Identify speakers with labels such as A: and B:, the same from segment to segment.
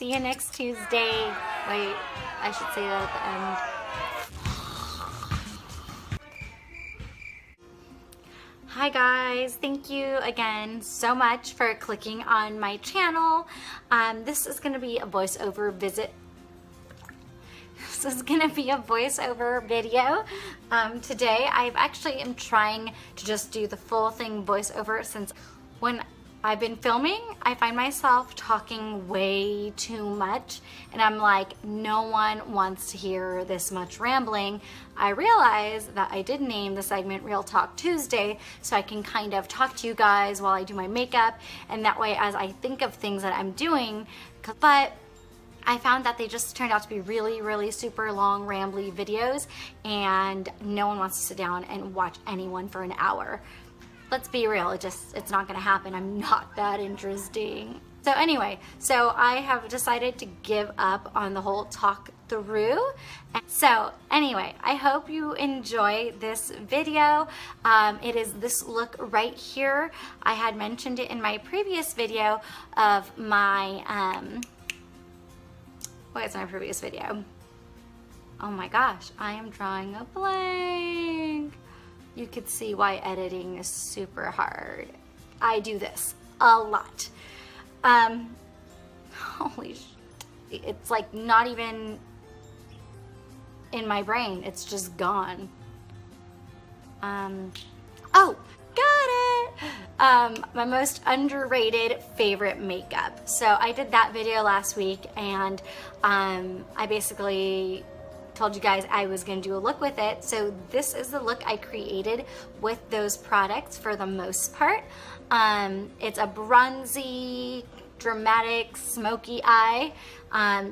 A: See you next Tuesday. Wait, I should say that at the end. Hi guys, thank you again so much for clicking on my channel. This is going to be a voiceover visit. This is going to be a voiceover video. Today I actually am trying to just do the full thing voiceover, since when I've been filming, I find myself talking way too much, and I'm like, no one wants to hear this much rambling. I realize that I did name the segment Real Talk Tuesday, so I can kind of talk to you guys while I do my makeup, and that way as I think of things that I'm doing. But I found that they just turned out to be really super long, rambly videos, and no one wants to sit down and watch anyone for an hour. Let's be real, it's not gonna happen. I'm not that interesting. So anyway, so I have decided to give up on the whole talk through. So anyway, I hope you enjoy this video. It is this look right here. I had mentioned it in my previous video of my, what is my previous video? Oh my gosh, I am drawing a blank. You could see why editing is super hard. I do this a lot. Holy shit. It's like not even in my brain. It's just gone. Oh, got it! My most underrated favorite makeup. So I did that video last week, and I basically told you guys I was gonna do a look with it. So this is the look I created with those products for the most part. It's a bronzy, dramatic, smoky eye,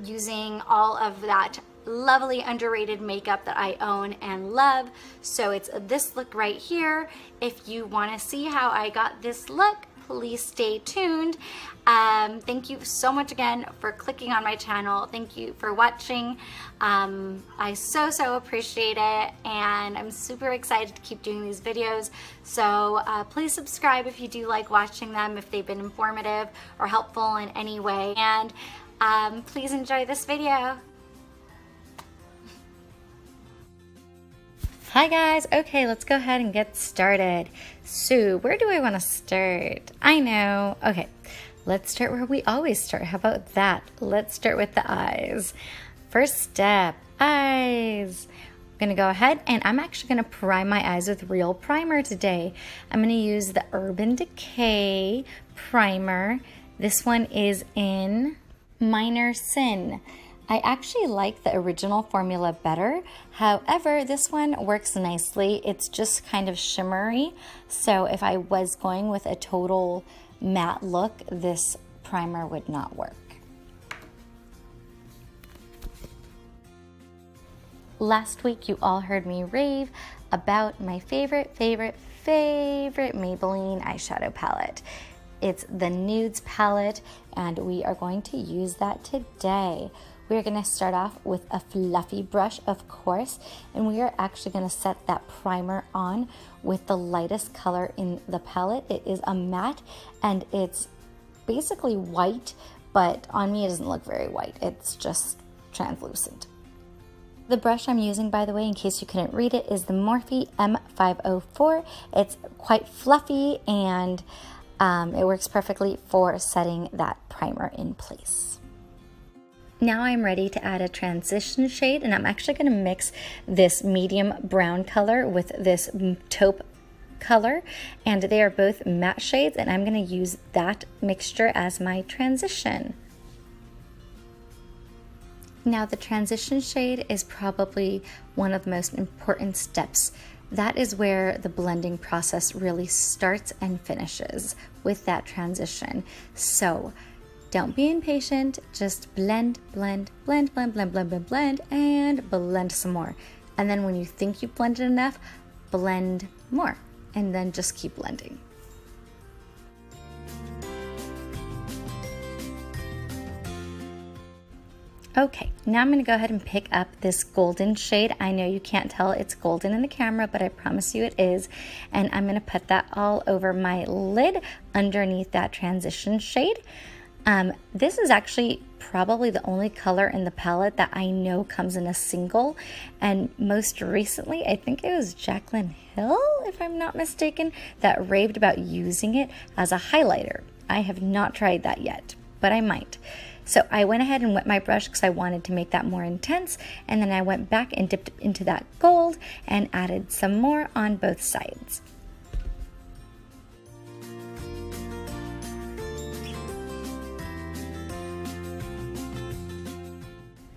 A: using all of that lovely underrated makeup that I own and love. So it's this look right here. If you wanna see how I got this look, please stay tuned. Thank you so much again for clicking on my channel. Thank you for watching. I so appreciate it, and I'm super excited to keep doing these videos. So please subscribe if you do like watching them, if they've been informative or helpful in any way, and please enjoy this video. Hi guys, okay, let's go ahead and get started. So where do I want to start? I know, okay, let's start where we always start. How about that? Let's start with the eyes. First step, eyes. I'm gonna go ahead and I'm actually gonna prime my eyes with real primer today. I'm gonna use the Urban Decay primer. This one is in Minor Sin. I actually like the original formula better. However, this one works nicely. It's just kind of shimmery. So if I was going with a total matte look, this primer would not work. Last week, you all heard me rave about my favorite Maybelline eyeshadow palette. It's the Nudes palette, and we are going to use that today. We're going to start off with a fluffy brush, of course, and we are actually going to set that primer on with the lightest color in the palette. It is a matte, and it's basically white, but on me it doesn't look very white. It's just translucent. The brush I'm using, by the way, in case you couldn't read it, is the Morphe M504. It's quite fluffy, and it works perfectly for setting that primer in place. Now I'm ready to add a transition shade, and I'm actually going to mix this medium brown color with this taupe color, and they are both matte shades, and I'm going to use that mixture as my transition. Now the transition shade is probably one of the most important steps. That is where the blending process really starts and finishes, with that transition. So don't be impatient, just blend, and blend some more. And then when you think you've blended enough, blend more, and then just keep blending. Okay, now I'm going to go ahead and pick up this golden shade. I know you can't tell it's golden in the camera, but I promise you it is. And I'm going to put that all over my lid underneath that transition shade. This is actually probably the only color in the palette that I know comes in a single, and most recently I think it was Jaclyn Hill, if I'm not mistaken, that raved about using it as a highlighter. I have not tried that yet, but I might. So I went ahead and wet my brush because I wanted to make that more intense, and then I went back and dipped into that gold and added some more on both sides.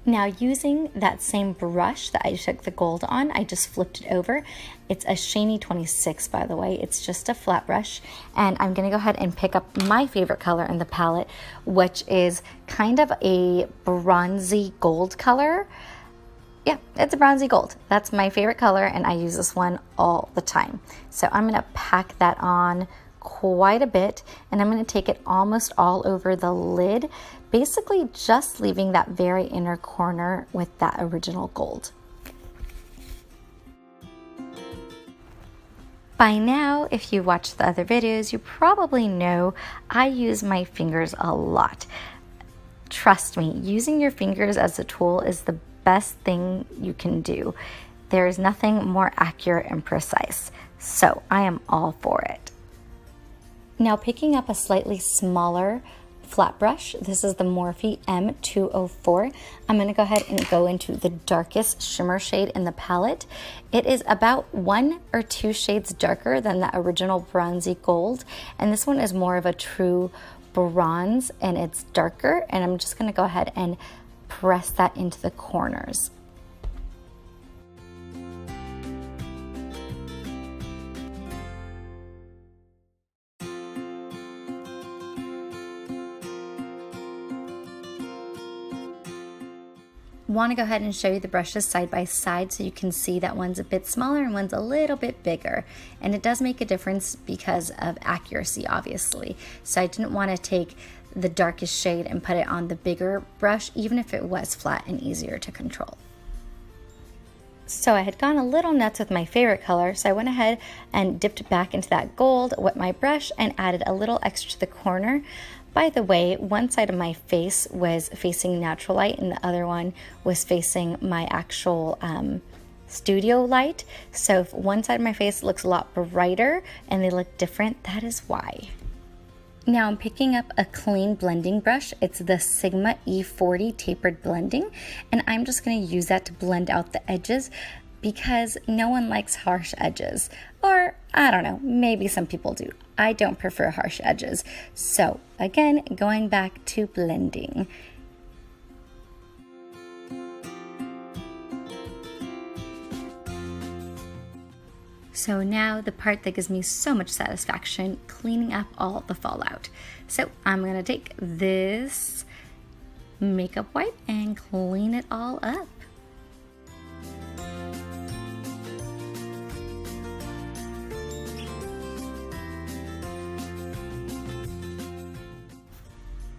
A: Now, using that same brush that I took the gold on, I just flipped it over. It's a Shiny 26, by the way. It's just a flat brush. And I'm gonna go ahead and pick up my favorite color in the palette, which is kind of a bronzy gold color. Yeah, it's a bronzy gold. That's my favorite color, and I use this one all the time. So I'm gonna pack that on quite a bit, and I'm going to take it almost all over the lid, basically just leaving that very inner corner with that original gold. By now, if you watched the other videos, you probably know I use my fingers a lot. Trust me, using your fingers as a tool is the best thing you can do. There is nothing more accurate and precise, so I am all for it. Now, picking up a slightly smaller flat brush, this is the Morphe M204. I'm going to go ahead and go into the darkest shimmer shade in the palette. It is about 1 or 2 shades darker than the original bronzy gold, and this one is more of a true bronze, and it's darker, and I'm just going to go ahead and press that into the corners. Want to go ahead and show you the brushes side by side so you can see that one's a bit smaller and one's a little bit bigger, and it does make a difference because of accuracy, obviously. So I didn't want to take the darkest shade and put it on the bigger brush, even if it was flat and easier to control. So I had gone a little nuts with my favorite color, so I went ahead and dipped back into that gold, wet my brush, and added a little extra to the corner. By the way, one side of my face was facing natural light and the other one was facing my actual studio light. So if one side of my face looks a lot brighter and they look different, that is why. Now I'm picking up a clean blending brush. It's the Sigma E40 tapered blending, and I'm just going to use that to blend out the edges because no one likes harsh edges. Or, I don't know, maybe some people do. I don't prefer harsh edges. So, again, going back to blending. So now the part that gives me so much satisfaction, cleaning up all the fallout. So I'm gonna take this makeup wipe and clean it all up.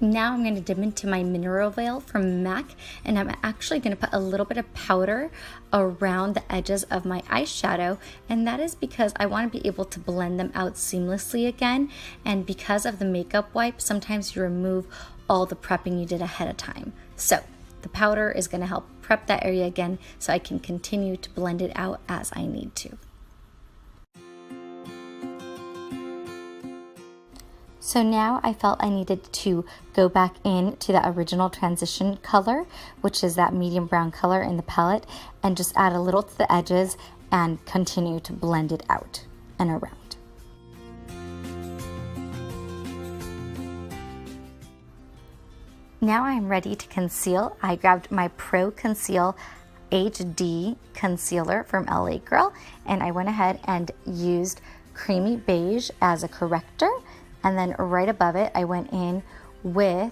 A: Now I'm going to dip into my mineral veil from MAC, and I'm actually going to put a little bit of powder around the edges of my eyeshadow, and that is because I want to be able to blend them out seamlessly again. And because of the makeup wipe, sometimes you remove all the prepping you did ahead of time. So the powder is going to help prep that area again so I can continue to blend it out as I need to. So now I felt I needed to go back in to that original transition color, which is that medium brown color in the palette, and just add a little to the edges and continue to blend it out and around. Now I'm ready to conceal. I grabbed my Pro Conceal HD concealer from LA Girl, and I went ahead and used Creamy Beige as a corrector. And then right above it, I went in with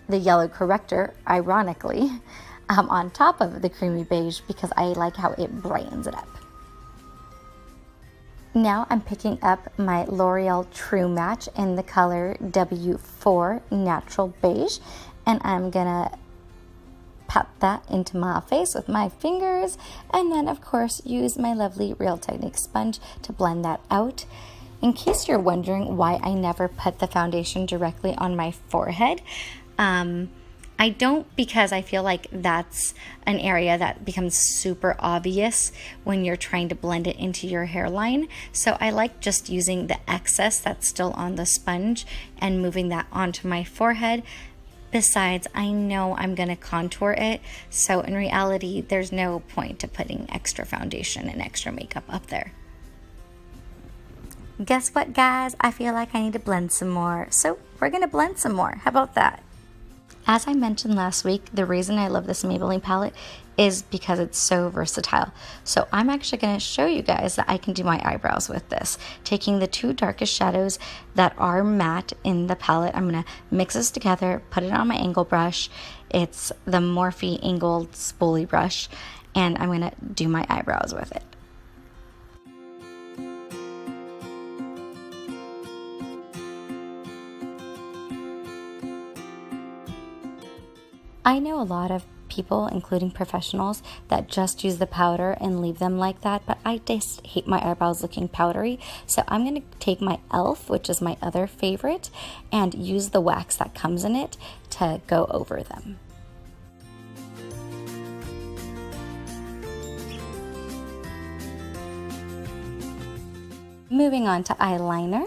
A: the yellow corrector, ironically, on top of the Creamy Beige because I like how it brightens it up. Now I'm picking up my L'Oreal True Match in the color W4 Natural Beige, and I'm gonna pat that into my face with my fingers, and then of course use my lovely Real Techniques sponge to blend that out. In case you're wondering why I never put the foundation directly on my forehead, I don't, because I feel like that's an area that becomes super obvious when you're trying to blend it into your hairline. So I like just using the excess that's still on the sponge and moving that onto my forehead. Besides, I know I'm going to contour it, so in reality, there's no point to putting extra foundation and extra makeup up there. Guess what, guys? I feel like I need to blend some more, so we're going to blend some more. How about that? As I mentioned last week, the reason I love this Maybelline palette is because it's so versatile. So I'm actually going to show you guys that I can do my eyebrows with this. Taking the two darkest shadows that are matte in the palette, I'm going to mix this together, put it on my angle brush. It's the Morphe angled spoolie brush, and I'm going to do my eyebrows with it. I know a lot of people, including professionals, that just use the powder and leave them like that, but I just hate my eyebrows looking powdery. So I'm going to take my e.l.f., which is my other favorite, and use the wax that comes in it to go over them. Moving on to eyeliner.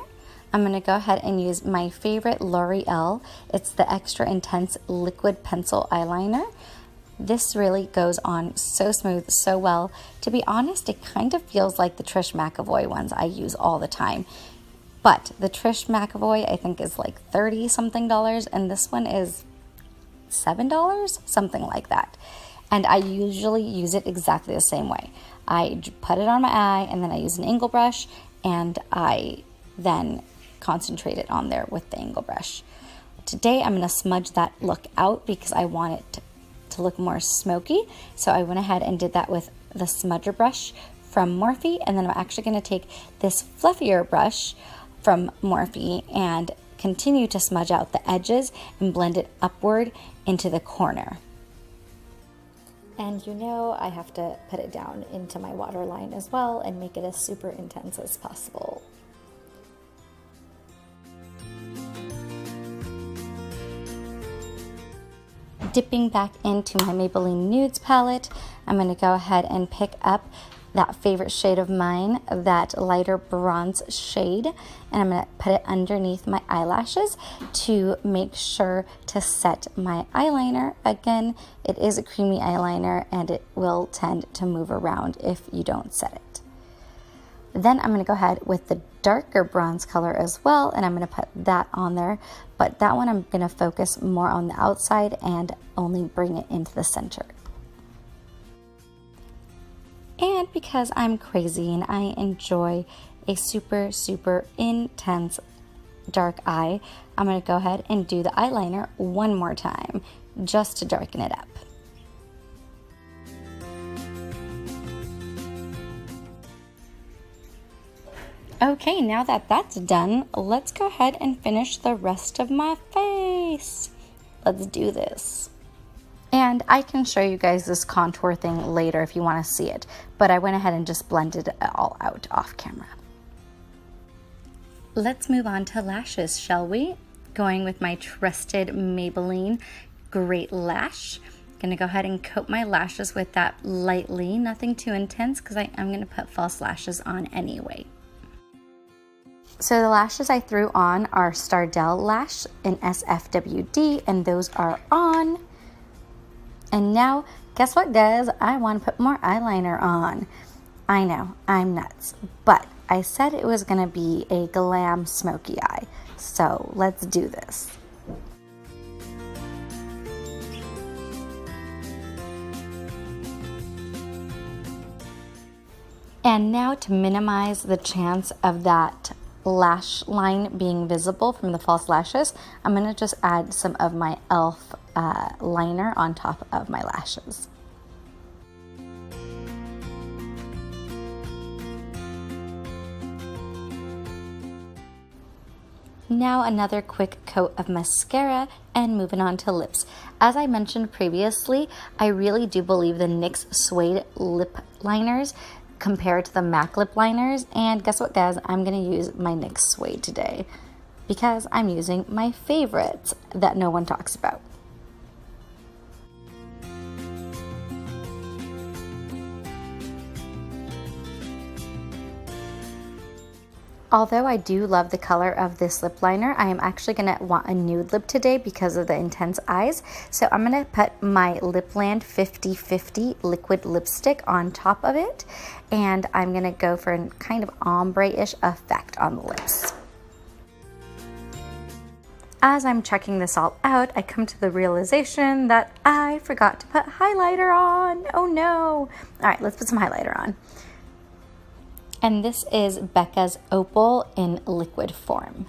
A: I'm going to go ahead and use my favorite L'Oreal. It's the Extra Intense Liquid Pencil Eyeliner. This really goes on so smooth, so well. To be honest, it kind of feels like the Trish McEvoy ones I use all the time. But the Trish McEvoy I think is like $30 something, and this one is $7, something like that. And I usually use it exactly the same way. I put it on my eye, and then I use an angle brush, and I then concentrate it on there with the angle brush. Today I'm going to smudge that look out because I want it to look more smoky. So I went ahead and did that with the smudger brush from Morphe, and then I'm actually going to take this fluffier brush from Morphe and continue to smudge out the edges and blend it upward into the corner. And you know I have to put it down into my waterline as well and make it as super intense as possible. Dipping back into my Maybelline Nudes palette, I'm going to go ahead and pick up that favorite shade of mine, that lighter bronze shade, and I'm going to put it underneath my eyelashes to make sure to set my eyeliner. Again, it is a creamy eyeliner and it will tend to move around if you don't set it. Then I'm going to go ahead with the darker bronze color as well, and I'm going to put that on there, but that one I'm going to focus more on the outside and only bring it into the center. And because I'm crazy and I enjoy a super, super intense dark eye, I'm going to go ahead and do the eyeliner one more time just to darken it up. Okay, now that that's done, let's go ahead and finish the rest of my face. Let's do this. And I can show you guys this contour thing later if you want to see it, but I went ahead and just blended it all out off camera. Let's move on to lashes, shall we? Going with my trusted Maybelline Great Lash. Gonna go ahead and coat my lashes with that lightly, nothing too intense because I'm gonna put false lashes on anyway. So the lashes I threw on are Stardell Lash in SFWD, and those are on. And now, guess what, guys? I want to put more eyeliner on. I know, I'm nuts, but I said it was going to be a glam smoky eye, so let's do this. And now, to minimize the chance of that lash line being visible from the false lashes, I'm going to just add some of my e.l.f. Liner on top of my lashes. Now another quick coat of mascara and moving on to lips. As I mentioned previously, I really do believe the NYX Suede lip liners compared to the MAC lip liners, and guess what, guys? I'm going to use my NYX Suede today. because I'm using my favorites that no one talks about. Although I do love the color of this lip liner, I am actually going to want a nude lip today because of the intense eyes. So I'm going to put my Lipland 50/50 liquid lipstick on top of it. And I'm going to go for a kind of ombre-ish effect on the lips. As I'm checking this all out, I come to the realization that I forgot to put highlighter on. Oh no. All right, let's put some highlighter on. And this is Becca's Opal in liquid form.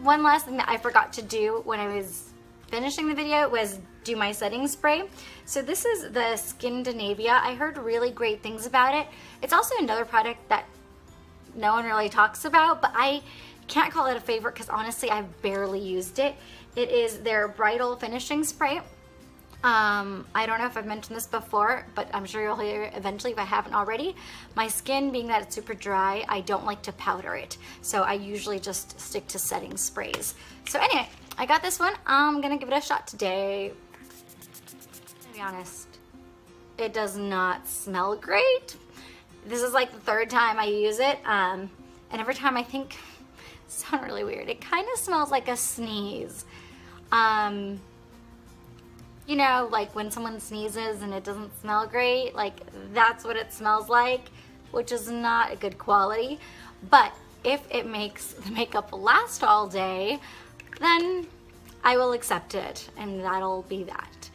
A: One last thing that I forgot to do when I was finishing the video was do my setting spray. So this is the Skindinavia. I heard really great things about it. It's also another product that no one really talks about, but I can't call it a favorite because honestly I've barely used it. It is their bridal finishing spray. I don't know if I've mentioned this before, but I'm sure you'll hear eventually if I haven't already. My skin, being that it's super dry, I don't like to powder it. So I usually just stick to setting sprays. So anyway, I got this one. I'm gonna give it a shot today. To be honest, it does not smell great. This is like the third time I use it. And every time I think, sound really weird. It kind of smells like a sneeze. You know, like when someone sneezes and it doesn't smell great, like that's what it smells like, which is not a good quality. But if it makes the makeup last all day, then I will accept it, and that'll be that.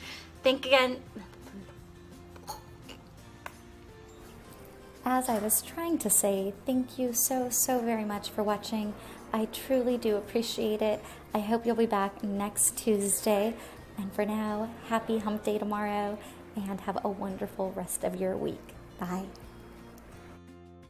A: As I was trying to say, thank you so very much for watching. I truly do appreciate it. I hope you'll be back next Tuesday. And for now, happy hump day tomorrow, and have a wonderful rest of your week. Bye.